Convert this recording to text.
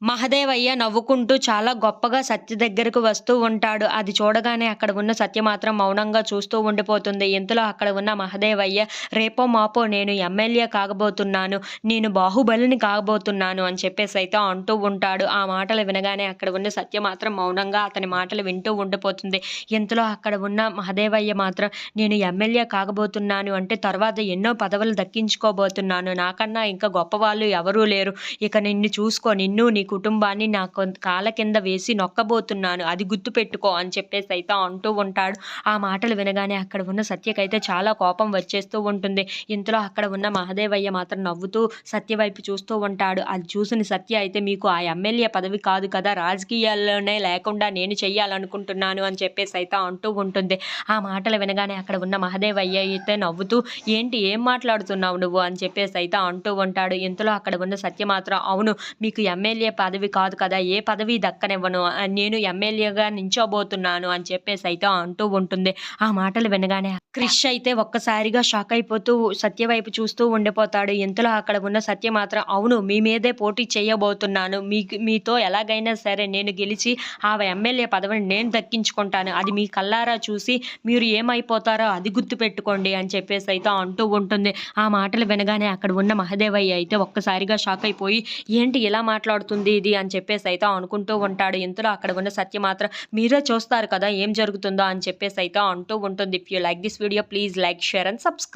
మహదేవయ్య నవ్వుకుంటూ చాలా గొప్పగా సత్య దగ్గరకు వస్తూ ఉంటాడు. అది చూడగానే అక్కడ ఉన్న సత్య మాత్రం మౌనంగా చూస్తూ ఉండిపోతుంది. ఇంతలో అక్కడ ఉన్న మహదేవయ్య రేపో మాపో నేను ఎమ్మెల్యే కాగబోతున్నాను. నేను బాహుబలిని కాగబోతున్నాను అని చెప్పేసైతే అంటూ ఉంటాడు. ఆ మాటలు వినగానే అక్కడ ఉన్న సత్య మాత్రం మౌనంగా అతని మాటలు వింటూ ఉండిపోతుంది. ఇంతలో అక్కడ ఉన్న మహదేవయ్య మాత్రం నేను ఎమ్మెల్యే కాగబోతున్నాను అంటే తర్వాత ఎన్నో పదవులు దక్కించుకోబోతున్నాను. నాకన్నా ఇంకా గొప్పవాళ్ళు ఎవరూ లేరు. ఇక నిన్ను చూసుకో, నిన్ను నీ కుటుంబాన్ని నా కాళ్ళ కింద వేసి నొక్కబోతున్నాను. అది గుర్తుపెట్టుకో అని చెప్పేసైతే అంటూ ఉంటాడు. ఆ మాటలు వినగానే అక్కడ ఉన్న సత్యకైతే చాలా కోపం వచ్చేస్తూ ఉంటుంది. ఇంతలో అక్కడ ఉన్న మహదేవయ్య మాత్రం నవ్వుతూ సత్య వైపు చూస్తూ ఉంటాడు. అది చూసిన సత్య అయితే మీకు ఆ ఎమ్మెల్యే పదవి కాదు కదా, రాజకీయాల్లోనే లేకుండా నేను చెయ్యాలనుకుంటున్నాను అని చెప్పేసైతే అంటూ ఉంటుంది. ఆ మాటలు వినగానే అక్కడ ఉన్న మహదేవయ్య అయితే నవ్వుతూ ఏంటి ఏం మాట్లాడుతున్నావు నువ్వు అని చెప్పేసైతే అంటూ ఉంటాడు. ఇంతలో అక్కడ ఉన్న సత్య మాత్రం అవును, మీకు ఎమ్మెల్యే పదవి కాదు కదా, ఏ పదవి దక్కనివ్వను, నేను ఎమ్మెల్యేగా నించోబోతున్నాను అని చెప్పేసైతే అంటూ ఉంటుంది. ఆ మాటలు వినగానే క్రిష్ అయితే ఒక్కసారిగా షాక్ అయిపోతూ సత్య వైపు చూస్తూ ఉండిపోతాడు. ఇంతలో అక్కడ ఉన్న సత్య మాత్రం అవును, మీ మీదే పోటీ చేయబోతున్నాను. మీతో ఎలాగైనా సరే నేను గెలిచి ఆ ఎమ్మెల్యే పదవిని నేను దక్కించుకుంటాను. అది మీ కళ్ళారా చూసి మీరు ఏమైపోతారో అది గుర్తుపెట్టుకోండి అని చెప్పేసైతే అంటూ ఉంటుంది. ఆ మాటలు వినగానే అక్కడ ఉన్న మహదేవయ్య అయితే ఒక్కసారిగా షాక్ అయిపోయి ఏంటి ఇలా మాట్లాడుతుంది ఇది అని చెప్పేసైతే అనుకుంటూ ఉంటాడు. ఇంతలో అక్కడ ఉన్న సత్య మాత్రం మీరే చూస్తారు కదా ఏం జరుగుతుందో అని చెప్పేసైతే అంటూ ఉంటుంది. If you like this video please like, share and subscribe.